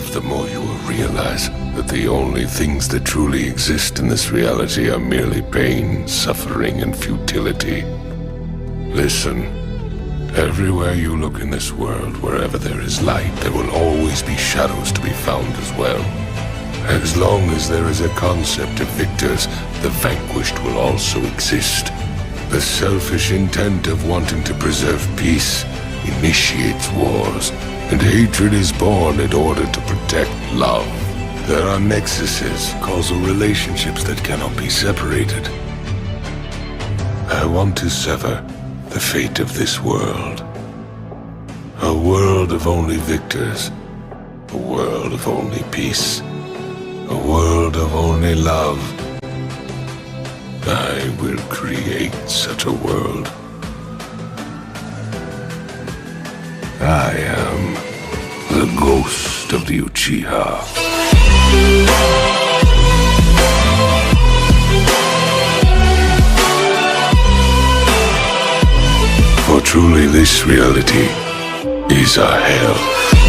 live, the more you will realize that the only things that truly exist in this reality are merely pain, suffering, and futility. Listen, everywhere you look in this world, wherever there is light, there will always be shadows to be found as well. As long as there is a concept of victors, the vanquished will also exist. The selfish intent of wanting to preserve peace initiates wars, and hatred is born in order to protect love. There are nexuses, causal relationships that cannot be separated. I want to sever the fate of this world. A world of only victors. A world of only peace. A world of only love. I will create such a world. I am the ghost of the Uchiha. For truly this reality is a hell.